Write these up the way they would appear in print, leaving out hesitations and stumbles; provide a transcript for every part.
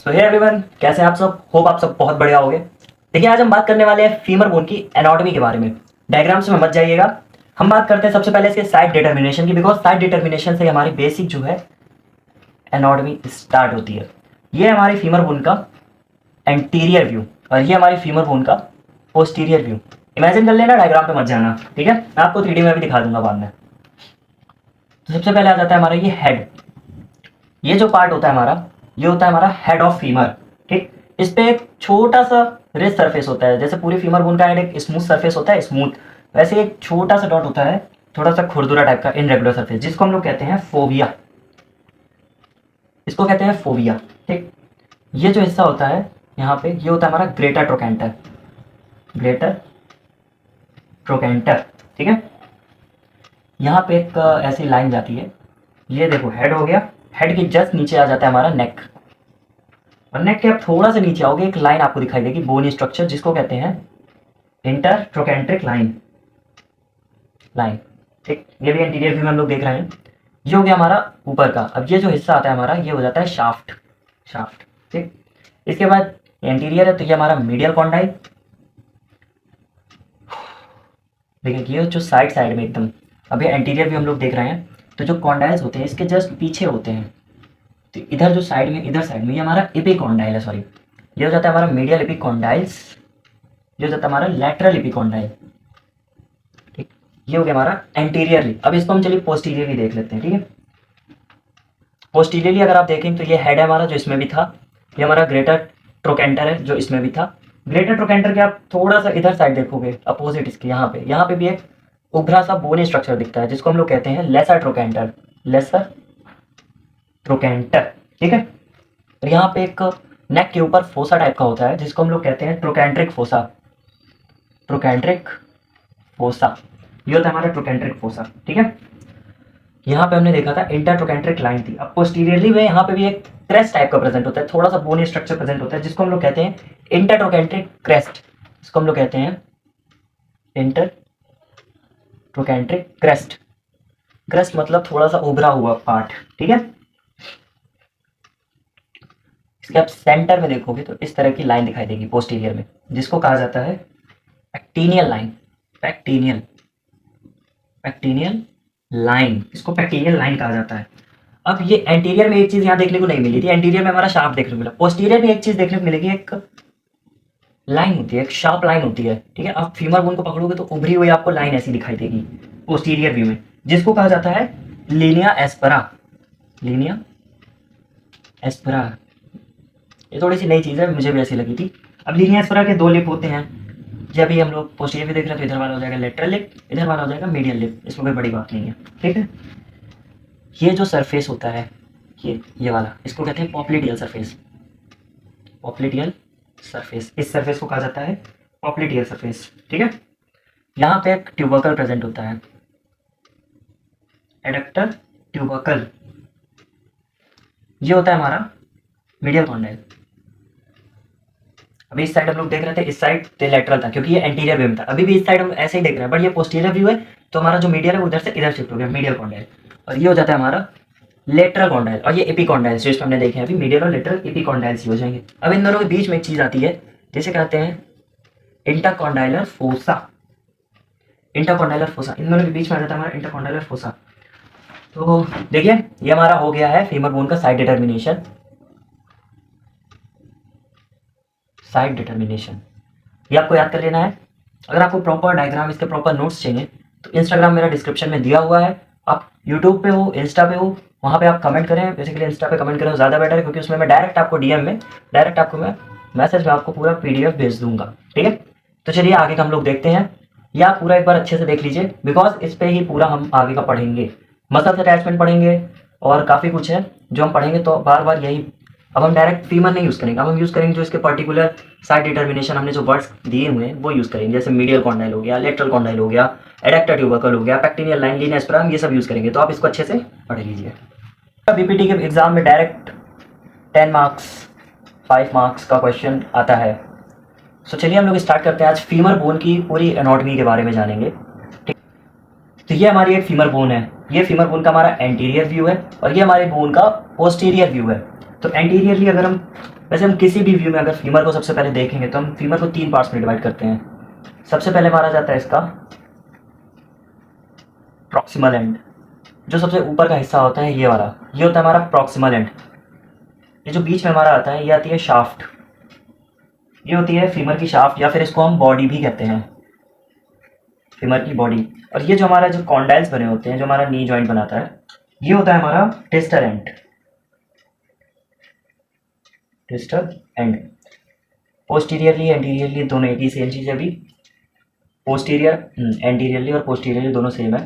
सो hey everyone, कैसे हैं आप सब? होप आप सब बहुत बढ़िया होंगे। देखिए, आज हम बात करने वाले हैं फीमर बोन की एनाटॉमी के बारे में। डायग्राम्स में मत जाइएगा। हम बात करते हैं सबसे पहले इसके साइड डिटर्मिनेशन की, बिकॉज साइड डिटर्मिनेशन से हमारी बेसिक जो है एनाटॉमी स्टार्ट होती है। ये हमारी फीमर बोन का एंटीरियर व्यू और ये हमारी फीमर बोन का पोस्टीरियर व्यू। इमेजिन कर लेना, डायग्राम पे मत जाना, ठीक है? मैं आपको 3D में भी दिखा दूंगा बाद में। तो सबसे पहले आ जाता है हमारा ये हेड। ये जो पार्ट होता है हमारा, ये होता है हमारा हेड ऑफ फीमर। ठीक, इस पे एक छोटा सा रिज सरफेस होता है। जैसे पूरी फीमर बोन का हेड एक स्मूथ सरफेस होता है, स्मूथ, वैसे एक छोटा सा डॉट होता है, थोड़ा सा खुरदुरा टाइप का इनरेगुलर सरफेस, जिसको हम लोग कहते हैं फोविया। इसको कहते हैं फोविया। ठीक, ये जो हिस्सा होता है यहाँ पे, ये होता है हमारा ग्रेटर ट्रोकेंटर। ग्रेटर ट्रोकेंटर, ठीक है। यहाँ पे एक ऐसी लाइन जाती है, ये देखो हेड हो गया। हेड के जस्ट नीचे आ जाता है हमारा नेक, और नेक के आप थोड़ा सा नीचे आओगे, एक लाइन आपको दिखाई देगी, बोनी स्ट्रक्चर, जिसको कहते हैं इंटरट्रोकेंट्रिक लाइन। लाइन, ठीक, ये भी एंटीरियर व्यू में हम लोग देख रहे हैं। ये हो गया हमारा ऊपर का। अब ये जो हिस्सा आता है हमारा, ये हो जाता है शाफ्ट। शाफ्ट, ठीक। इसके बाद एंटीरियर है, तो ये हमारा मीडियल कॉन्डाइल। देखिए, ये जो साइड साइड में एकदम, अभी एंटीरियर व्यू हम लोग देख रहे हैं, तो जो कॉन्डाइल्स होते हैं इसके जस्ट पीछे होते हैं। तो इधर जो साइड में, इधर साइड में, ये हमारा एपिकॉन्डाइल है, सॉरी, ये हो जाता है हमारा मीडियल एपिकॉन्डाइल्स। ये हो जाता है हमारा लैटरल एपिकॉन्डाइल। ठीक, ये हो गया हमारा एंटीरियरली। अब इसको हम चलिए पोस्टीरियरली देख लेते हैं, ठीक है। पोस्टीरियरली अगर आप देखें तो ये हेड है हमारा, जो इसमें भी था। ये हमारा ग्रेटर ट्रोकेंटर है, जो इसमें भी था। ग्रेटर ट्रोकेंटर के आप थोड़ा सा इधर साइड देखोगे, अपोजिट इसके, यहाँ पे भी एक उभरा सा बोनी स्ट्रक्चर दिखता है, जिसको हम लोग कहते हैं लेसर ट्रोकेंटर। लेसर ट्रोकेंटर, ठीक है। और यहाँ पे एक नेक के ऊपर फोसा टाइप का होता है, जिसको हम लोग कहते हैं ट्रोकेंट्रिक फोसा। ट्रोकेंट्रिक फोसा, ये होता है हमारा ट्रोकेंट्रिक फोसा, ठीक है। यहाँ पे हमने देखा था इंटरट्रोकेंट्रिक लाइन थी। अब पोस्टीरियरली में यहाँ पे भी एक क्रेस्ट टाइप का प्रेजेंट होता है, थोड़ा सा बोनी स्ट्रक्चर प्रेजेंट होता है, जिसको हम लोग कहते हैं इंटरट्रोकेंट्रिक क्रेस्ट। इसको हम लोग कहते हैं इंटरट्रोकेंट्रिक क्रेस्ट। क्रेस्ट मतलब थोड़ा सा उभरा हुआ पार्ट, ठीक है। इसके आप सेंटर में देखोगे तो इस तरह की लाइन दिखाई देगी पोस्टीरियर में, जिसको कहा जाता है पैक्टिनियल लाइन। पैक्टिनियल, पैक्टिनियल लाइन, इसको पैक्टिनियल लाइन कहा जाता है। अब ये एंटीरियर में एक चीज यहाँ देखने को नहीं मिली थी, एंटीरियर में हमारा शार्प देखने को मिला। पोस्टीरियर में एक चीज देखने को मिलेगी, एक लाइन होती है, एक शार्प लाइन होती है, ठीक है। आप फीमर बोन को पकड़ोगे तो उभरी हुई आपको लाइन ऐसी दिखाई देगी पोस्टीरियर व्यू में, जिसको कहा जाता है लीनिया एस्पेरा। लीनिया एस्पेरा, ये थोड़ी सी नई चीज़ है, मुझे भी ऐसी लगी थी। अब लीनिया एस्पेरा के दो लिप होते हैं। जब भी हम लोग पोस्टीरियर भी देख रहे हैं तो इधर वाला हो जाएगा लेटरल लिप, इधर वाला हो जाएगा मीडियल लिप। इसमें कोई बड़ी बात नहीं है, ठीक है। ये जो सरफेस होता है, ये वाला, इसको कहते हैं पॉप्लिडियल सरफेस। पॉप्लिडियल सरफेस, इस सरफेस को कहा जाता है पॉप्लिडियल सरफेस, ठीक है। यहाँ पे एक ट्यूबरकल प्रेजेंट होता है, एडक्टर ट्यूबरकल। ये होता है हमारा मीडियल कॉन्डाइल। अभी इस साइड हम लोग देख रहे थे, इस साइड लेटरल था क्योंकि ये एंटीरियर व्यू में था। अभी भी इस साइड हम ऐसे ही देख रहे हैं, बट ये पोस्टीरियर व्यू है, तो हमारा जो मीडियल है वो इधर से इधर शिफ्ट हो गया, मीडियल कॉन्डाइल। और ये हो जाता है हमारा लेटरल कॉन्डाइल, और ये एपिकॉन्डाइल्स, जो इसमें हमने देखे हैं अभी, मीडियल और लेटरल एपिकॉन्डाइल्स हो जाएंगे। अब इन दोनों के बीच में एक चीज आती है, जिसे कहते हैं इंटरकॉन्डाइलर फोसा। इंटरकॉन्डाइलर फोसा, इन दोनों के बीच में आ जाता है हमारा इंटरकॉन्डाइलर फोसा। तो देखिए, ये हमारा हो गया है फीमर बोन का साइड डिटर्मिनेशन। साइड डिटर्मिनेशन ये आपको याद कर लेना है। अगर आपको प्रॉपर डायग्राम, इसके प्रॉपर नोट्स चाहिए तो इंस्टाग्राम मेरा डिस्क्रिप्शन में दिया हुआ है। आप यूट्यूब पे हो, इंस्टा पे हो, वहाँ पे आप कमेंट करें। बेसिकली इंस्टा पे कमेंट करें ज़्यादा बेटर है, क्योंकि उसमें मैं डायरेक्ट आपको डीएम में, डायरेक्ट आपको मैं मैसेज में आपको पूरा पीडीएफ भेज दूंगा, ठीक है। तो चलिए आगे का हम लोग देखते हैं, या आप पूरा एक बार अच्छे से देख लीजिए, बिकॉज इस पर ही पूरा हम आगे का पढ़ेंगे। मसल्स अटैचमेंट पढ़ेंगे और काफ़ी कुछ है जो हम पढ़ेंगे, तो बार बार यही। अब हम डायरेक्ट फीमर नहीं यूज़ करेंगे, अब हम यूज़ करेंगे जो इसके पर्टिकुलर साइड डिटर्मिनेशन हमने जो वर्ड्स दिए हुए हैं वो यूज़ करेंगे। जैसे मीडियल कॉन्डाइल हो गया, लेटरल कॉन्डाइल हो गया, एडक्टर ट्यूबरकल हो गया, पैक्टिनियल लाइन, लीनिया एस्पेरा, ये सब यूज़ करेंगे। तो आप इसको अच्छे से पढ़ लीजिए। बीपीटी के एग्जाम में डायरेक्ट 10 मार्क्स 5 मार्क्स का क्वेश्चन आता है। सो चलिए हम लोग स्टार्ट करते हैं। आज फीमर बोन की पूरी एनाटॉमी के बारे में जानेंगे, ठीक। तो ये हमारी एक फीमर बोन है, ये फीमर बोन का हमारा एंटीरियर व्यू है, और ये हमारे बोन का पोस्टीरियर व्यू है। तो एंटीरियरली अगर हम, वैसे हम किसी भी व्यू में अगर फीमर को सबसे पहले देखेंगे तो हम फीमर को 3 पार्ट्स में डिवाइड करते हैं। सबसे पहले मारा जाता है इसका प्रॉक्सिमल एंड, जो सबसे ऊपर का हिस्सा होता है ये वाला, ये होता है हमारा प्रॉक्सिमल एंड। ये जो बीच में हमारा आता है ये आती है शाफ्ट, ये होती है फीमर की शाफ्ट, या फिर इसको हम बॉडी भी कहते हैं, फीमर की बॉडी। और ये जो हमारा जो कॉन्डाइल्स बने होते हैं, जो हमारा नी जॉइंट बनाता है, ये होता है हमारा distal end, distal end. Posteriorly anteriorly दोनों एक ही सेम चीज़ है अभी। पोस्टीरियर एंटीरियरली और पोस्टीरियरली दोनों सेम है।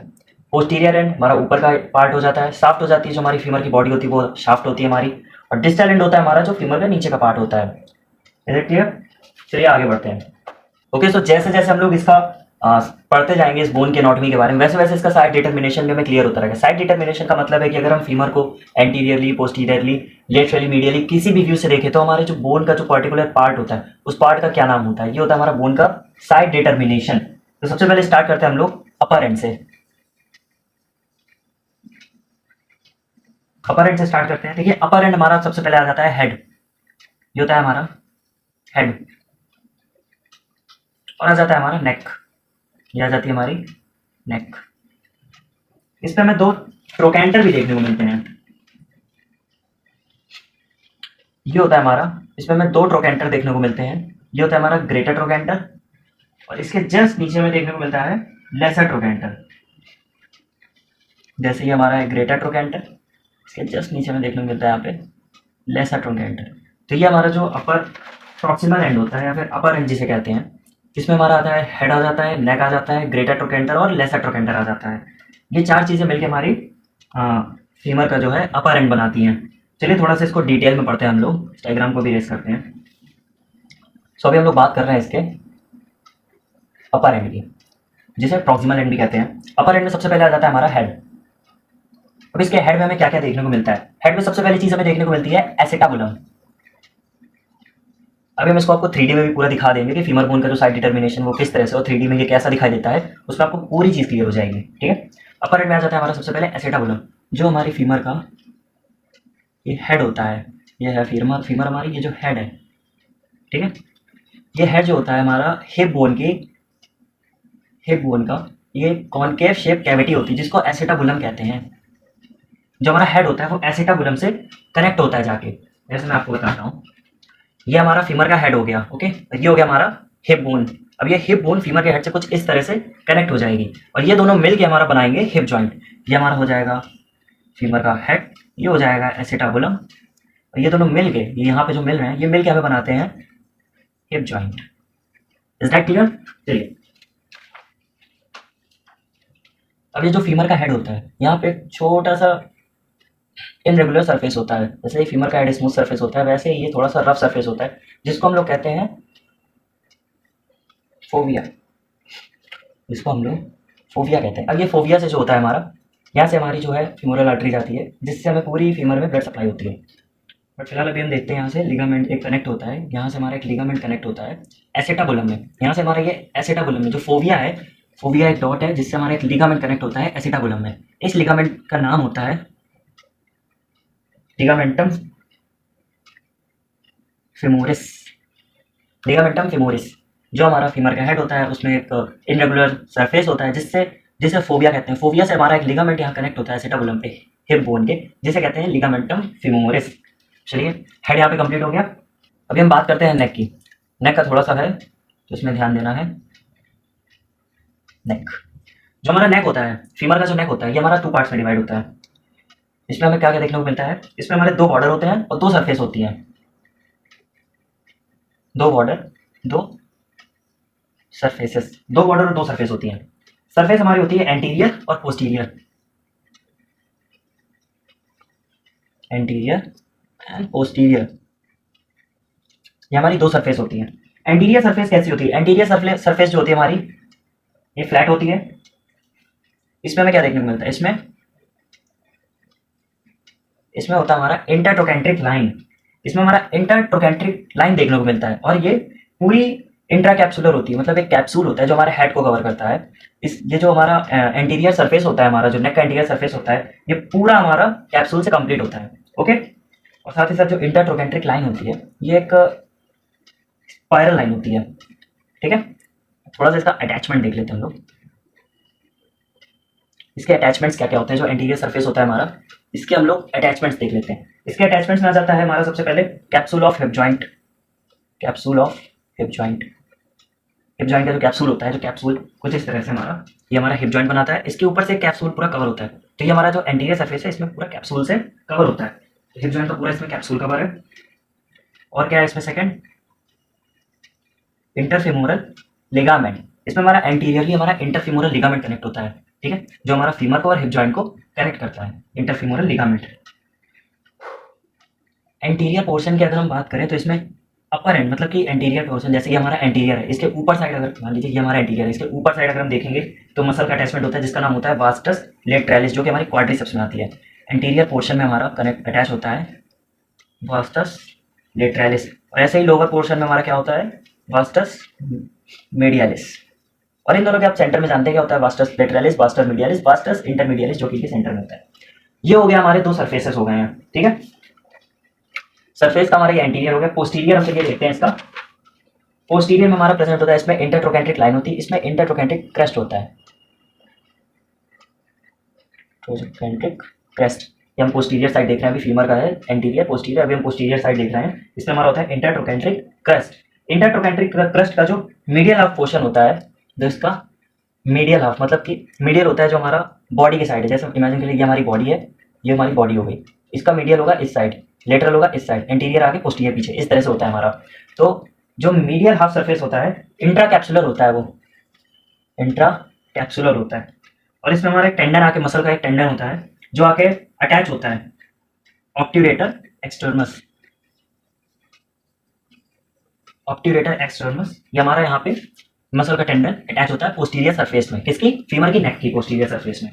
पोस्टीरियर एंड हमारा ऊपर का पार्ट हो जाता है, शाफ्ट हो जाती है, जो हमारी फीमर की बॉडी होती है वो शाफ्ट होती है हमारी। और डिस्टल एंड होता है हमारा जो फीमर का नीचे का पार्ट होता है। Is it clear? चलिए आगे बढ़ते हैं। ओके, सो जैसे जैसे हम लोग इसका पढ़ते जाएंगे इस बोन के एनाटॉमी के बारे में, वैसे वैसे इसका साइड डिटर्मिनेशन भी हमें क्लियर होता रहेगा। साइड डिटर्मिनेशन का मतलब है कि अगर हम फीमर को एंटीरियरली, पोस्टीरियरली, लेटरली, मीडियली किसी भी व्यू से देखें तो हमारे जो बोन का जो पर्टिकुलर पार्ट होता है उस पार्ट का क्या नाम होता है, ये होता है हमारा बोन का साइड डिटर्मिनेशन। तो सबसे पहले स्टार्ट करते हैं हम लोग अपर एंड से। अपर एंड से स्टार्ट करते हैं। देखिए अपर एंड हमारा सबसे पहले आ जाता है हेड, ये होता है हमारा हेड। और आ जाता है हमारा नेक, ये आ जाती है हमारी नेक। इस पे हमें 2 ट्रोकेंटर भी देखने को मिलते हैं, ये होता है हमारा, इसमें हमें 2 ट्रोकेंटर देखने को मिलते हैं। ये होता है हमारा ग्रेटर ट्रोकेंटर और इसके जस्ट नीचे में देखने को मिलता है लेसर ट्रोकेंटर। जैसे ये हमारा है ग्रेटर ट्रोकेंटर, इसके जस्ट नीचे में देखने को मिलता है यहाँ पे लेसर ट्रोकेंटर। तो ये हमारा जो अपर प्रॉक्सिमल एंड होता है या फिर अपर एंड जिसे कहते हैं, इसमें हमारा आता है हेड आ जाता है, नेक आ जाता है, ग्रेटर ट्रोकेंटर और लेसर ट्रोकेंटर आ जाता है। ये 4 चीज़ें मिलकर हमारी फीमर का जो है अपर एंड बनाती हैं। चलिए थोड़ा सा इसको डिटेल में पढ़ते हैं हम लोग, डायग्राम को भी रेस करते हैं। सो अभी हम लोग बात कर रहे हैं इसके अपर एंड की, जिसे प्रॉक्सिमल एंड भी कहते हैं। अपर एंड में सबसे पहले आ जाता है हमारा हेड। अब इसके हेड में हमें क्या क्या देखने को मिलता है? हेड में सबसे पहली चीज़ हमें देखने को मिलती है एसेटाबुलम। अभी हम इसको आपको 3D में भी पूरा दिखा देंगे कि फीमर बोन का जो साइड डिटर्मिनेशन वो किस तरह से और 3D में ये कैसा दिखाई देता है, उसमें आपको पूरी चीज़ क्लियर हो जाएगी। ठीक है, अपर एंड में आ जाता है हमारा सबसे पहले एसेटाबुलम, जो हमारी फीमर का ये हेड होता है। ये है फीमर हमारी, ये जो हेड है, ठीक है। ये हेड जो होता है हमारा हिप बोन का ये कॉनकेव शेप कैविटी होती है जिसको एसेटाबुलम कहते हैं। जो हमारा हेड होता है वो एसेटाबुलम से कनेक्ट होता है जाके। जैसे मैं आपको बताता हूँ, ये हमारा फीमर का हेड हो गया, ओके। ये हो गया हमारा हिप बोन। अब ये हिप बोन फीमर के हेड से कुछ इस तरह से कनेक्ट हो जाएगी और ये दोनों मिलके हमारा बनाएंगे हिप जॉइंट। ये हमारा हो जाएगा फीमर का हेड, ये हो जाएगा एसेटाबुलम, और ये दोनों मिल के, ये यहाँ पे जो मिल रहे हैं, ये मिल के हमें बनाते हैं hip joint. Is that clear? चलिए, अब ये जो फीमर का हेड होता है, यहाँ पे एक छोटा सा इनरेगुलर सरफेस होता है। जैसे ये फीमर का हेड स्मूथ सरफेस होता है, वैसे ये थोड़ा सा रफ सरफेस होता है जिसको हम लोग कहते हैं फोविया। इसको हम लोग फोविया कहते हैं। अब ये फोविया से जो होता है हमारा, यहाँ से हमारी जो है फीमोरल आर्टरी जाती है जिससे हमें पूरी फीमर में ब्लड सप्लाई होती है। बट फिलहाल अभी हम देखते हैं यहाँ से लिगामेंट एक कनेक्ट होता है, यहाँ से हमारा एक लिगामेंट कनेक्ट होता है एसेटाबुलम में। यहाँ से हमारा ये एसेटाबुलम में जो फोविया है, फोविया एक डॉट है जिससे हमारा एक लिगामेंट कनेक्ट होता है एसेटाबुलम में। इस लिगामेंट का नाम होता है लिगामेंटम फेमोरिस। लिगामेंटम फेमोरिस जो हमारा फीमर का हेड होता है, उसमें एक इनरेगुलर सरफेस होता है जिसे फोविया कहते हैं। फोविया से हमारा एक लिगामेंट यहाँ कनेक्ट होता है एसेटाबुलम पे हिप बोन के, जिसे कहते हैं लिगामेंटम फेमोरिस। चलिए, हेड यहाँ पे कंप्लीट हो गया। अभी हम बात करते हैं नेक की। नेक का थोड़ा सा है तो इसमें ध्यान देना है। नेक, जो हमारा नेक होता है, फीमर का जो नेक होता है, ये हमारा 2 पार्ट्स में डिवाइड होता है। इसमें हमें क्या क्या देखने को मिलता है? इसमें हमारे 2 बॉर्डर होते हैं और 2 सरफेस होती हैं। 2 बॉर्डर, 2 सरफेसेस, 2 बॉर्डर और 2 सरफेस होती हैं। सरफेस हमारी होती है एंटीरियर और पोस्टीरियर, एंटीरियर एंड पोस्टीरियर, ये हमारी 2 सरफेस होती हैं। एंटीरियर सरफेस कैसी होती है? एंटीरियर सरफेस जो होती है हमारी, ये फ्लैट होती है। इसमें हमें क्या देखने को मिलता है? इसमें होता है हमारा इंटरट्रोकेंट्रिक लाइन। इसमें हमारा इंटरट्रोकेंट्रिक लाइन देखने को मिलता है और ये पूरी इंट्रा कैप्सुलर होती है, मतलब एक कैप्सूल होता है जो हमारे हेड को कवर करता है। ये जो हमारा एंटीरियर सरफेस होता है, हमारा जो नेक का एंटीरियर सरफेस होता है, ये पूरा हमारा कैप्सूल से कंप्लीट होता है, ओके। और साथ ही साथ जो इंटरट्रोकेंट्रिक लाइन होती है ये एक स्पाइरल लाइन होती है, ठीक है। थोड़ा सा इसका अटैचमेंट देख लेते हैं हम लोग। इसके अटैचमेंट्स क्या क्या होते हैं, जो एंटीरियर सरफेस होता है हमारा, इसके हम लोग अटैचमेंट्स देख लेते हैं। इसके अटैचमेंट्स में आ जाता है हमारा सबसे पहले capsule of hip joint. Capsule of hip joint, hip joint का जो कैप्सूल होता है, जो कैप्सूल कुछ इस तरह से हमारा, ये हमारा हिप जॉइंट बनाता है, इसके ऊपर से कैप्सूल पूरा कवर होता है। तो ये हमारा जो एंटीरियर सरफेस है इसमें पूरा कैप्सूल से कवर होता है। हिप जॉइंट का पूरा इसमें कैप्सूल कवर है। और क्या है इसमें, सेकंड इंटरफेमोरल लिगामेंट। इसमें हमारा एंटीरियरली हमारा इंटरफेमोरल लिगामेंट कनेक्ट होता है, ठीक है, जो हमारा फीमर को और हिप जॉइंट को कनेक्ट करता है, इंटरफेमोरल लिगामेंट। एंटीरियर पोर्शन की अगर हम बात करें तो इसमें अपर एंड मतलब कि एंटीरियर पोर्शन, जैसे ये हमारा एंटीरियर है, इसके ऊपर साइड अगर मान लीजिए ये हमारा एंटीरियर है, इसके ऊपर साइड अगर हम देखेंगे तो मसल का अटैचमेंट होता है जिसका नाम होता है वास्टस लेटरलिस, जो कि हमारी क्वाड्रिसेप्स में आती है। एंटीरियर पोर्शन में हमारा कनेक्ट अटैच होता है वास्टस लेटरलिस। और ऐसे ही लोअर पोर्शन में हमारा क्या होता है, वास्टस मीडियालिस। और इन दोनों के आप सेंटर में जानते हैं क्या होता है, vastus lateralis, vastus medialis, vastus इंटरमीडियलिस, जो कि सेंटर में होता है। ये हो गया हमारे दो सरफेसेस हो गए हैं, ठीक है। सरफेस का हमारा ये एंटीरियर हो गया। पोस्टीरियर हम चलिए देखते हैं इसका। पोस्टीरियर में हमारा प्रेजेंट होता है, इसमें इंटरट्रोकेंट्रिक लाइन होती है, इसमें इंटरट्रोकेंट्रिक क्रेस्ट होता है, ट्रोकेंट्रिक क्रेस्ट। ये हम पोस्टीरियर साइड देख रहे हैं, अभी फीमर का है एंटीरियर, पोस्टीरियर, अभी हम पोस्टीरियर साइड देख रहे हैं। इसमें हमारा होता है इंटरट्रोकेंट्रिक क्रेस्ट। इंटरट्रोकेंट्रिक क्रेस्ट का जो मीडियल हाफ पोर्शन होता है, जो इसका मीडियल हाफ मतलब कि मीडियल होता है जो हमारा बॉडी के साइड है, जैसे इमेजिन करिए ये हमारी बॉडी है, ये हमारी बॉडी हो गई, इसका मीडियल होगा इस साइड, लेटरल होगा इस साइड, एंटीरियर आगे पोस्टीरियर पीछे, इस तरह से होता है हमारा। तो जो मीडियल हाफ सरफेस होता है इंट्रा कैप्सुलर होता है, वो इंट्रा कैप्सुलर होता है। और इसमें हमारा एक टेंडन आके, मसल का एक टेंडन होता है जो आके अटैच होता है ऑब्ट्यूरेटर एक्सटर्नस। ऑब्ट्यूरेटर एक्सटर्नस ये हमारा यहाँ पे मसल का टेंडन अटैच होता है पोस्टीरियर सरफेस में, किसकी, फीमर की नेक की पोस्टीरियर सरफेस में।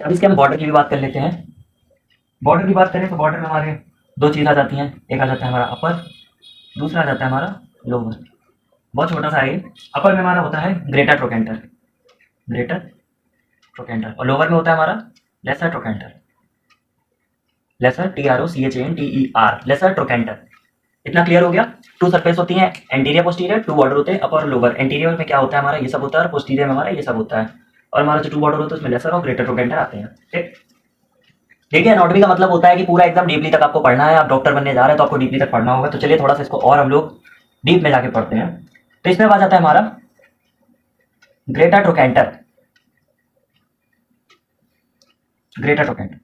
अब इसके हम बॉर्डर की भी बात कर लेते हैं। बॉर्डर की बात करें तो बॉर्डर में हमारे दो चीज़ आ जाती हैं, एक आ जाता है हमारा अपर, दूसरा आ जाता है हमारा लोअर। बहुत छोटा सा है। अपर में हमारा होता है ग्रेटर ट्रोकेंटर, ग्रेटर ट्रोकेंटर, और लोअर में होता है हमारा lesser trochanter, lesser TROCHENTER, lesser trochanter. इतना क्लियर हो गया। टू सरफेस होती हैं एंटीरियर पोस्टीरियर, टू बॉर्डर होते हैं अपर और लोअर। एंटीरियर में क्या होता है हमारा ये सब होता है, और पोस्टीरियर में हमारा ये सब होता है, और हमारा जो टू बॉर्डर होता है उसमें लेसर और ग्रेटर ट्रोकेंटर आते हैं, ठीक। देखिए एनाटॉमी का मतलब होता है कि पूरा एकदम डीपली तक आपको पढ़ना है, आप डॉक्टर बनने जा रहे हैं तो आपको डीपली तक पढ़ना होगा। तो चलिए थोड़ा सा इसको और हम लोग डीप में जाके पढ़ते हैं। तो इसमें आ जाता है हमारा ग्रेटर ट्रोकेंटर, ग्रेटर ट्रोकेंटर,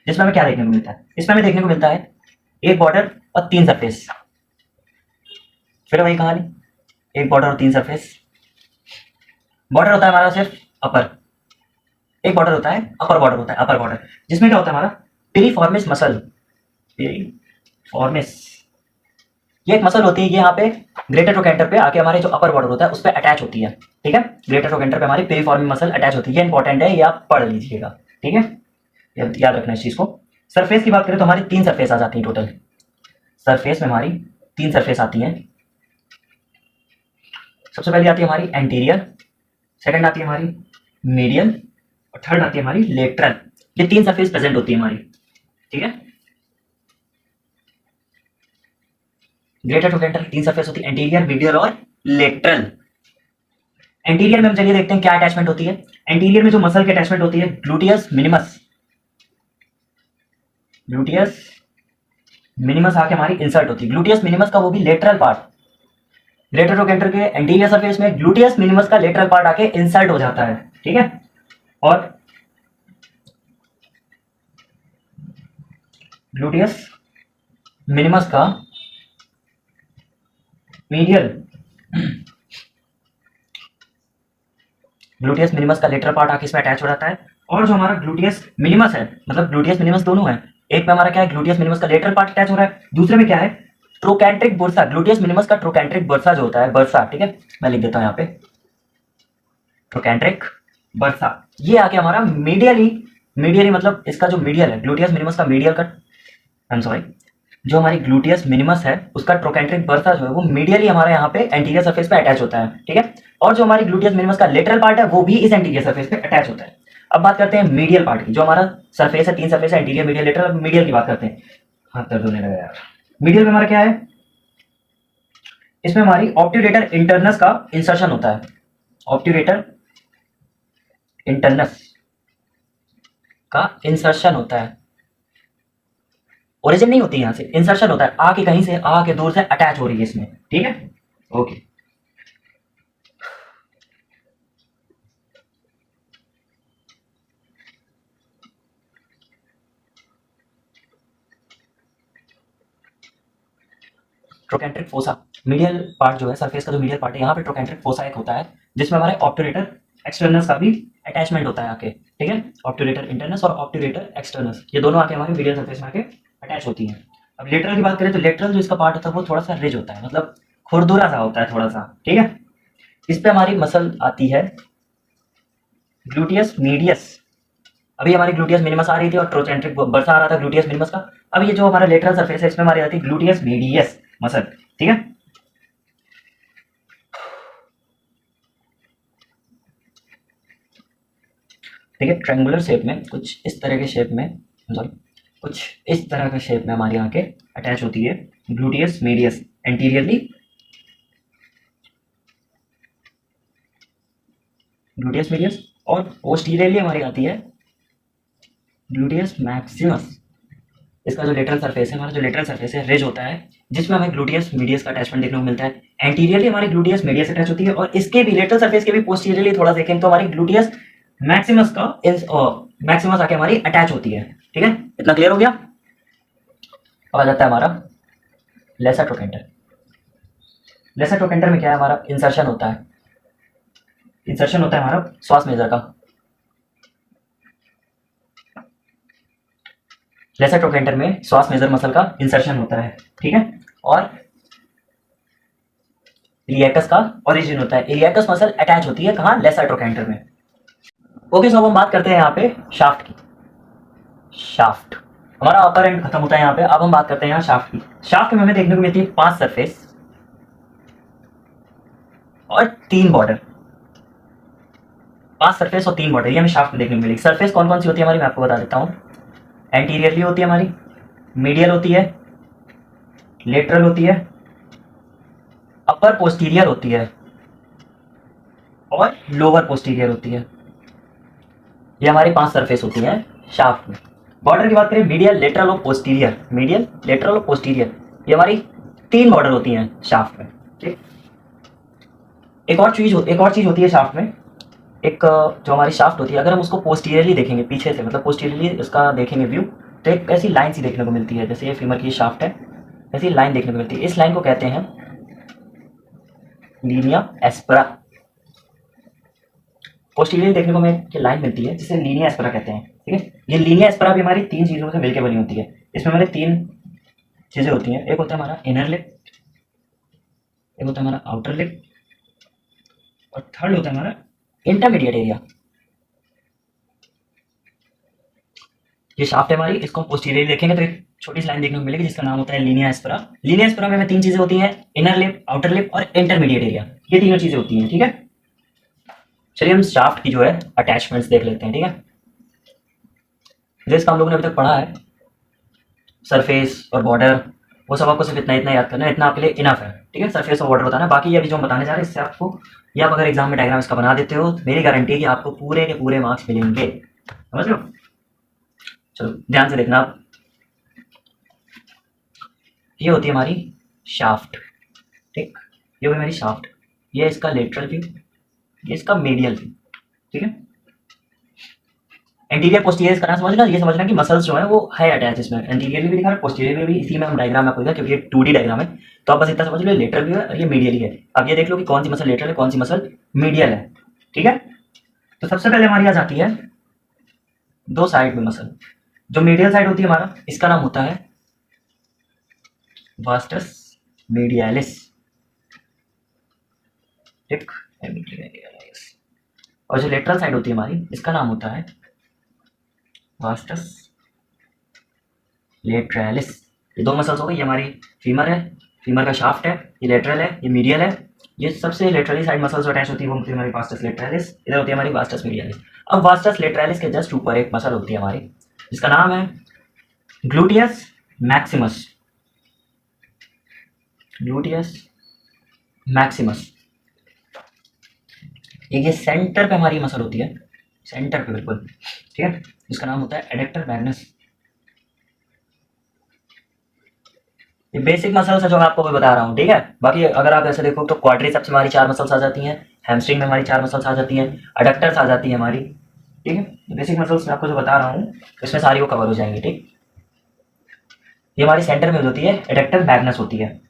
जिसमें हमें क्या देखने को मिलता है, इसमें हमें देखने को मिलता है एक बॉर्डर और तीन सरफेस। फिर वही कहानी, एक बॉर्डर और तीन सरफेस। बॉर्डर होता है हमारा सिर्फ अपर, एक बॉर्डर होता है अपर, बॉर्डर होता है अपर बॉर्डर, जिसमें क्या होता है हमारा पिरिफॉर्मिस मसल, पिरिफॉर्मिस ये एक मसल होती है, ये यहाँ पे ग्रेटर ट्रोकेंटर पे आके हमारे जो अपर बॉर्डर होता है उस पर अटैच होती है, ठीक है। ग्रेटर ट्रोकेंटर पे हमारी पिरिफॉर्मिस मसल अटैच होती है, ये इंपॉर्टेंट है, ये आप पढ़ लीजिएगा, ठीक है, याद रखना इस चीज को। सरफेस की बात करें तो हमारी तीन सरफेस आ जाती है टोटल। सरफेस में हमारी तीन सरफेस आती हैं। सबसे पहले आती है हमारी एंटीरियर, सेकंड आती है हमारी मीडियल, और थर्ड आती है हमारी लेटरल। ये तीन सरफेस प्रेजेंट होती है हमारी, ठीक है। ग्रेटर ट्रोकेंटर तीन सरफेस होती है, एंटीरियर, मीडियल और लेटरल। एंटीरियर में हम चलिए देखते हैं क्या अटैचमेंट होती है। एंटीरियर में जो मसल की अटैचमेंट होती है ग्लूटियस मिनिमस, ग्लूटियस मिनिमस आके हमारी इंसर्ट होती है। ग्लूटियस मिनिमस का वो भी लेटरल पार्ट, ग्रेटर ट्रोकेंटर के एंटीरियर सरफेस में ग्लूटियस मिनिमस का लेटरल पार्ट आके इंसर्ट हो जाता है, ठीक है। और ग्लूटियस मिनिमस का मीडियल, ग्लूटियस मिनिमस का लेटरल पार्ट आके इसमें अटैच हो जाता है। और जो हमारा ग्लूटियस मिनिमस है, मतलब ग्लूटियस मिनिमस दोनों है, एक में हमारा क्या है ग्लूटियस मिनिमस का लेटरल पार्ट अटैच हो रहा है, दूसरे में क्या है ट्रोकेंट्रिक बुर्सा, ग्लूटियस मिनिमस का ट्रोकेंट्रिक बुर्सा जो होता है, बर्सा, ठीक है, मैं लिख देता हूं यहाँ पे ट्रोकेंट्रिक बर्सा। ये आके हमारा मीडियली मतलब इसका जो मीडियल है ग्लूटियस मिनिमस का मीडियल का, आई एम सॉरी, जो हमारी ग्लूटियस मिनिमस है उसका ट्रोकेंट्रिक बर्सा जो है वो मीडियली हमारे यहाँ पे एंटीरियर सरफेस पे अटैच होता है, ठीक है। और जो हमारी ग्लूटियस मिनिमस का लेटरल पार्ट है वो भी इस एंटीरियर सरफेस पे अटैच होता है। अब बात करते हैं मीडियल पार्ट की, जो हमारा सरफेस है, 3 सरफेस है, एंटीरियर, मीडियल, लेटरल। अब मीडियल की बात करते हैं। हाथ दर्द होने लगा यार। मीडियल में हमारा क्या है, इसमें हमारी ऑब्ट्यूरेटर इंटरनस का इंसर्शन होता है। ऑब्ट्यूरेटर इंटरनस का इंसर्शन होता है। ओरिजिन नहीं होती, यहां से इंसर्शन होता है, आके कहीं से, आके दूर से अटैच हो रही है इसमें, ठीक है। Okay, trochanteric fossa, medial part जो है सरफेस का, जो मीडियल पार्ट है, यहाँ पे ट्रोकेंट्रिक फोसा एक होता है, जिसमें हमारे ऑब्ट्यूरेटर एक्सटर्नस का भी अटैचमेंट होता है आके, ठीक है। ऑब्ट्यूरेटर इंटरनस और ऑब्ट्यूरेटर एक्सटर्नस, ये दोनों आके हमारे मीडियल सरफेस में आके अटैच होती हैं। अब लेटरल की बात करें तो लेटरल जो इसका पार्ट होता है वो थोड़ा सा रिज होता है, मतलब खुरदुरा सा होता है थोड़ा सा, ठीक है। इस पे हमारी मसल आती है ग्लूटियस मीडियस। अभी हमारी ग्लूटियस मिनिमस आ रही थी और ट्रोकेंट्रिक बर्सा आ रहा था ग्लूटियस मिनिमस का। अब ये जो हमारा लेटरल सरफेस है, इसमें हमारी आती है ग्लूटियस मीडियस मसल, ठीक है। देखिए ट्रायंगुलर शेप में, कुछ इस तरह के शेप में, सॉरी, कुछ इस तरह के शेप में हमारे यहाँ के अटैच होती है gluteus medius anteriorly, gluteus medius, और पोस्टीरियरली हमारी आती है ग्लूटियस मैक्सिमस। इसका जो लेटरल सरफेस है, हमारा जो लेटरल सरफेस है रिज होता है, जिसमें हमें ग्लूटियस मीडियस का अटैचमेंट देखने को मिलता है। एंटीरियरली हमारी ग्लूटियस मीडियस अटैच होती है, और इसके भी लेटरल सरफेस के भी पोस्टीरियरली थोड़ा देखें तो हमारी ग्लूटियस मैक्सिमस का मैक्सिमस आके हमारी अटैच होती है, ठीक है। इतना क्लियर हो गया। अब आ जाता है हमारा लेसर ट्रोकेंटर। लेसर ट्रोकेंटर में क्या है, हमारा इंसर्शन होता है, इंसर्शन होता है हमारा श्वास मेजर का। लेसर ट्रोकेंटर में श्वास मेजर मसल का इंसर्शन होता है, ठीक है। और इलियकस का ओरिजिन होता है, इलियकस मसल अटैच होती है कहाँ, लेसर ट्रोकेंटर में। ओके, सो अब हम बात करते हैं यहाँ पे शाफ्ट की। शाफ्ट हमारा अपर एंड खत्म होता है यहाँ पे। अब हम बात करते हैं यहाँ शाफ्ट की। शाफ्ट में हमें देखने को मिलती है 5 सरफेस और 3 बॉर्डर। 5 सरफेस और 3 बॉर्डर, ये हमें शाफ्ट में देखने को मिलेगी। सरफेस कौन कौन सी होती है हमारी, मैं आपको बता देता हूँ। एंटीरियरली होती है हमारी, मीडियल होती है, लेटरल होती है, अपर पोस्टीरियर होती है, और लोअर पोस्टीरियर होती है। ये हमारी 5 सरफेस होती हैं शाफ्ट में। बॉर्डर की बात करें, मीडियल, लेटरल और पोस्टीरियर, मीडियल, लेटरल और पोस्टीरियर, ये हमारी 3 बॉर्डर होती हैं शाफ्ट में, ठीक। एक और चीज होती है शाफ्ट में। एक जो हमारी शाफ्ट होती है, अगर हम उसको पोस्टीरियरली देखेंगे, पीछे से, मतलब पोस्टीरियरली उसका देखेंगे व्यू, तो एक ऐसी लाइन सी देखने को मिलती है, जैसे ये फीमर की शाफ्ट है, ऐसी लाइन देखने को मिलती है। इस लाइन को कहते हैं लीनिया एस्परा। पोस्टीरियर देखने को हमें कि लाइन मिलती है जिसे लीनिया एस्परा कहते हैं, ठीक है। ये लीनिया एस्परा भी हमारी 3 चीज़ों से मिलकर बनी होती है। इसमें हमारे 3 चीज़ें होती हैं। एक होता है हमारा इनर लिप, एक होता है हमारा आउटर लिप, और थर्ड होता है हमारा इंटरमीडिएट एरिया। ये शाफ्ट है हमारी, इसको हम पोस्टीरियर देखेंगे तो एक छोटी सी लाइन देखने को मिलेगी जिसका नाम होता है लीनिया एस्परा। लीनिया एस्परा में हमें 3 चीज़ें होती हैं, इनर लिप, आउटर लिप और इंटरमीडिएट एरिया। ये तीनों चीज़ें होती हैं, ठीक है। चलिए हम शाफ्ट की जो है अटैचमेंट्स देख लेते हैं, ठीक है। जिसका हम लोगों ने अभी तक पढ़ा है, सरफेस और बॉर्डर, वो सब आपको सिर्फ इतना इतना याद करना है, इतना आपके लिए इनफ है, ठीक है। सरफेस और बॉर्डर बताना है, बाकी अभी जो हम बताने जा रहे हैं इससे आपको, या आप अगर एग्जाम में डायग्राम इसका बना देते हो तो मेरी गारंटी है कि आपको पूरे के पूरे मार्क्स मिलेंगे, समझ लो। चलो ध्यान से देखना आप। ये होती है हमारी शाफ्ट, ठीक। ये हुई हमारी शाफ्ट, ये इसका लेटरल व्यू, ये इसका मीडियल व्यू, ठीक है। एंटीरियर पोस्टीरियर इसका नाम समझना, ये समझना कि मसल्स जो है वो है अटैच इसमें, एंटीरियर भी दिखा रहा है, पोस्टीरियर भी, इसी में हम डायग्राम में आपको दिखा, क्योंकि ये 2D डायग्राम है, तो आप बस इतना समझ लो लेटरल भी है और ये मीडियल ही है। अब ये देख लो कि कौन सी मसल लेटरल है, कौन सी मसल मीडियल है, ठीक है। तो सबसे पहले हमारी आ जाती है 2 साइड में मसल। जो मीडियल साइड होती है हमारा, इसका नाम होता है वास्टस मीडियालिस, ठीक। और जो लेटरल साइड होती है हमारी, इसका नाम होता है वास्टस लेटरलिस। ये 2 मसल्स हो गई, ये हमारी फीमर है, फीमर का शाफ्ट है, ये लेटरल है, ये मीडियल है, ये सबसे लेटरली साइड मसल्स अटैच होती है, वो होती है हमारी वास्टस लेटरालिस, इधर होती है हमारी वास्टस मीडियालिस। अब वास्टस लेटरालिस के जस्ट ऊपर एक मसल होती है हमारी, जिसका नाम है ग्लूटियस मैक्सिमस। ग्लूटियस मैक्सिमस, ये सेंटर पे हमारी मसल होती है, सेंटर पे बिल्कुल, ठीक है। इसका नाम होता है एडेक्टर मैग्नस। ये बेसिक मसल्स है जो मैं आपको भी बता रहा हूँ, ठीक है। बाकी अगर आप ऐसे देखो तो क्वाड्रिसेप्स में हमारी 4 मसल्स आ जाती हैं, हैमस्ट्रिंग में हमारी 4 मसल्स आ जाती हैं, अडक्टर्स आ जाती है हमारी, ठीक है। बेसिक मसल्स मैं आपको जो बता रहा हूँ इसमें सारी वो कवर हो जाएंगी, ठीक। ये हमारी सेंटर में होती है, एडेक्टर मैग्नस होती है।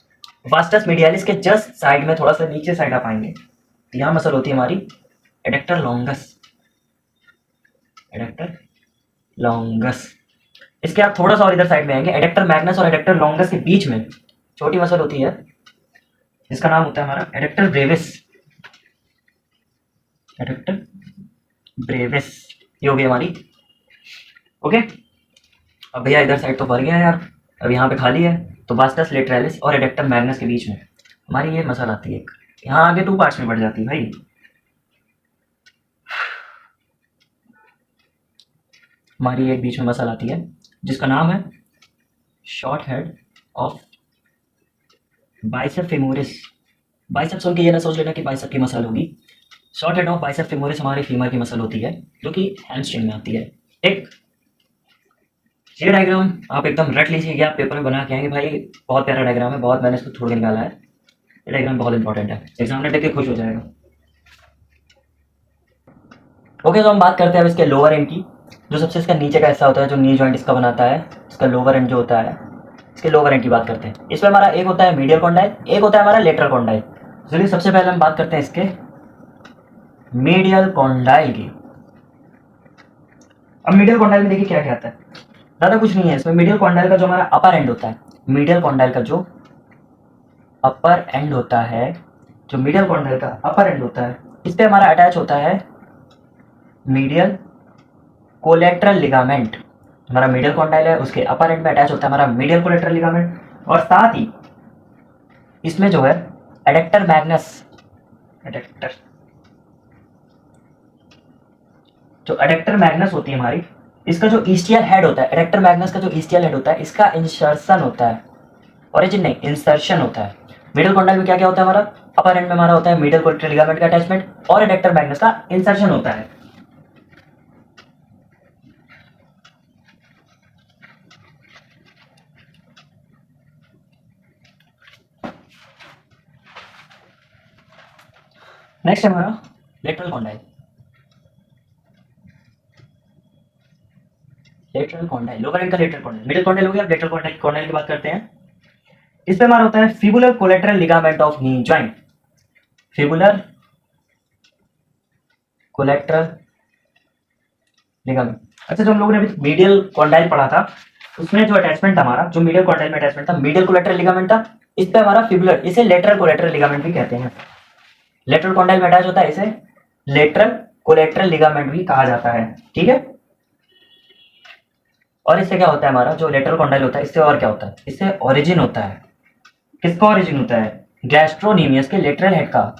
वास्टस मीडियालिस के जस्ट साइड में थोड़ा सा नीचे साइड आप आएंगे तो यहाँ मसल होती है हमारी एडेक्टर लॉन्गस, एडेक्टर लॉन्गस। इसके आप थोड़ा सा और इधर साइड में आएंगे, एडेक्टर मैग्नस और एडेक्टर लॉन्गस के बीच में छोटी मसल होती है, जिसका नाम होता है हमारा एडेक्टर ब्रेविस, एडेक्टर ब्रेविस। ये हो गई हमारी, ओके। अब भैया इधर साइड तो भर गया यार, अब यहाँ पे खाली है, तो वास्टस लेटरालिस और एडेक्टर मैग्नस के बीच में हमारी ये मसल आती है, यहाँ आगे 2 पार्ट्स में बढ़ जाती है भाई। हमारी एक बीच में मसल आती है जिसका नाम है short head of bicep femoris. Bicep सुन के ये ना सोच लेना कि बाइसेप की मसल होगी, short head of bicep femoris हमारी फीमर की मसल होती है जो कि हैमस्ट्रिंग में आती है, ठीक। ये डायग्राम आप एकदम रट लीजिए, आप पेपर में बना के आएंगे भाई, बहुत प्यारा डायग्राम है, बहुत मैंने इसको छोड़ के निकाला है। ये डायग्राम बहुत इंपॉर्टेंट है, एग्जामिनर देख के खुश हो जाएगा। ओके, तो हम बात करते हैं अब इसके लोअर एंड की, जो सबसे इसका नीचे का हिस्सा होता है, जो नी जॉइंट इसका बनाता है, इसका लोअर एंड जो होता है, इसके लोअर एंड की बात करते हैं। इसमें हमारा एक होता है मीडियल कॉन्डाइल, एक होता है हमारा लेटरल कॉन्डाइल। चलिए सबसे पहले हम बात करते हैं इसके मीडियल कॉन्डाइल की। अब मीडियल कॉन्डाइल में देखिए क्या क्या आता है, ज़्यादा कुछ नहीं है इसमें। मीडियल कॉन्डाइल का जो हमारा अपर एंड होता है, मीडियल कॉन्डाइल का जो अपर एंड होता है, जो मीडियल कॉन्डाइल का अपर एंड होता है, इस पे हमारा अटैच होता है मीडियल कोलेट्रल लिगामेंट। हमारा मीडियल कॉन्डाइल है, उसके अपर एंड में अटैच होता है हमारा मीडियल कोलेट्रल लिगामेंट, और साथ ही इसमें जो है एडेक्टर मैग्नस, एडेक्टर, जो एडेक्टर मैग्नस होती है हमारी, इसका जो ईस्टियल हेड होता है, एडेक्टर मैग्नस का जो ईस्टियल हेड होता है, इसका इंसर्शन होता है, ओरिजिन नहीं, इंसर्शन होता है। मिडिल कॉन्डाइल में क्या क्या होता है हमारा, अपर एंड में हमारा होता है मीडियल कोलेट्रल लिगामेंट का अटैचमेंट और एडेक्टर मैग्नस का इंसर्शन होता है। नेक्स्ट है हमारा lateral condyle. Lateral condyle, lower and का लेटरल कॉन्डाइल, मिडिल कॉन्डाइल हो गया, लेटरल कॉन्डाइल की बात करते हैं। इस पे हमारा होता है fibular collateral ligament of knee joint, fibular collateral ligament. अच्छा, जो हम लोगों ने अभी मीडियल कॉन्डाइल पढ़ा था, उसमें जो अटैचमेंट था हमारा, जो मीडियल कॉन्डाइल में अटैचमेंट था, मीडियल कोलेटरल लिगामेंट था, इस पे हमारा फिबुलर, इसे लेटरल कोलेटरल लिगामेंट भी कहते हैं। लेटरल कॉन्डाइल में अटैच होता है, इसे लेटरल कोलेटरल लिगामेंट भी कहा जाता है, ठीक है। और इससे क्या होता है हमारा जो लेटरल कॉन्डाइल होता है, इससे और क्या होता है, इससे ओरिजिन होता है, किसका ओरिजिन होता है, गैस्ट्रोनीमियस के लेटरल हेड का,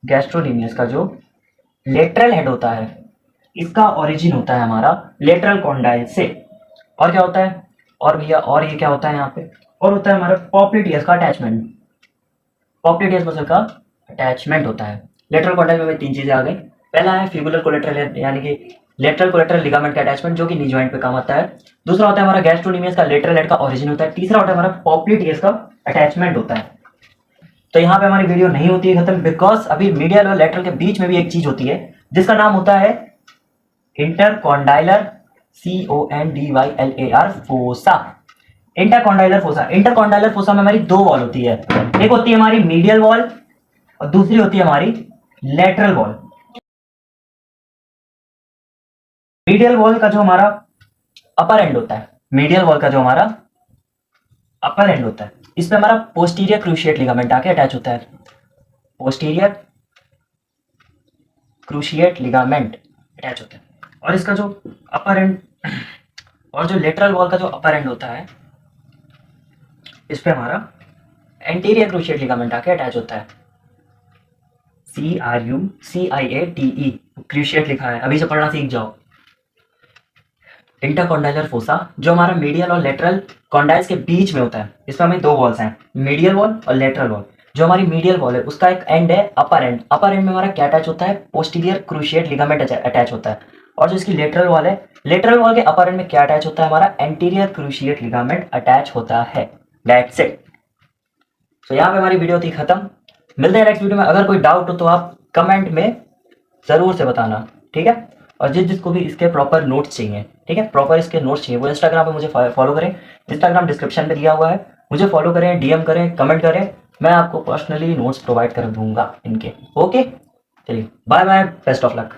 गैस्ट्रोनीमियस का जो लेटरल हेड होता है, इसका ओरिजिन होता है हमारा लेटरल कॉन्डाइल से। और क्या होता है, और भैया और ये क्या होता है यहाँ पे, और होता है हमारा पॉप्लिटियस का अटैचमेंट, पॉप्लिटियस मसल का अटैचमेंट होता है। लेटरल कॉन्डाइल में 3 चीजें आ गई। पहला है फिबुलर कोलेटरल यानी कि लेटरल कोलेटरल लिगामेंट का अटैचमेंट, जो कि नी जॉइंट पे काम आता है। दूसरा होता है हमारा गैस्ट्रोनीमियस का लेटरल हेड का ओरिजिन होता है। तीसरा होता है हमारा पॉप्लिटियस का अटैचमेंट होता है। तो यहाँ पे हमारी वीडियो नहीं होती है खत्म, बिकॉज अभी मीडियल और लेटरल के बीच में भी एक चीज होती है जिसका नाम होता है इंटरकॉन्डाइलर, CONDYLAR फोसा, इंटरकॉन्डाइलर फोसा। इंटरकॉन्डाइलर फोसा में हमारी 2 वॉल होती है, एक होती है हमारी मीडियल वॉल और दूसरी होती है हमारी लेटरल वॉल। मीडियल वॉल का जो हमारा अपर एंड होता है, मीडियल वॉल का जो हमारा अपर एंड होता है, इसमें हमारा पोस्टीरियर क्रूशिएट लिगामेंट आके अटैच होता है, पोस्टीरियर क्रूशिएट लिगामेंट अटैच होता है। और इसका जो अपर एंड और जो लेटरल वॉल का जो अपर एंड होता है, इस पे हमारा एंटीरियर क्रूशिएट लिगामेंट आके अटैच होता है। CRUCIATE क्रूशिएट लिखा है, अभी से पढ़ना सीख जाओ। इंटरकॉन्डाइलर फोसा जो हमारा मीडियल और लेटरल कॉन्डाइल्स के बीच में होता है। इसमें हमें दो वॉल्स हैं, मीडियल वॉल और लेटरल वॉल। जो हमारी मीडियल वॉल है उसका एक एंड है अपर एंड। अपर एंड में हमारा क्या अटैच होता है, पोस्टीरियर क्रूशिएट लिगामेंट अटैच होता है। और जो इसकी लेटरल वॉल है, लेटरल वॉल के अपर एंड में क्या अटैच होता है, हमारा एंटीरियर क्रूशिएट लिगामेंट अटैच होता है। That's it. तो यहाँ पे हमारी वीडियो थी खत्म। मिलते हैं नेक्स्ट वीडियो में। अगर कोई डाउट हो तो आप कमेंट में जरूर से बताना, ठीक है। और जिसको भी इसके प्रॉपर नोट्स चाहिए, ठीक है, प्रॉपर इसके नोट्स चाहिए, वो इंस्टाग्राम पे मुझे फॉलो करें। इंस्टाग्राम डिस्क्रिप्शन पे दिया हुआ है, मुझे फॉलो करें, डीएम करें, कमेंट करें, मैं आपको पर्सनली नोट्स प्रोवाइड कर दूंगा इनके। ओके, चलिए bye bye, best of luck.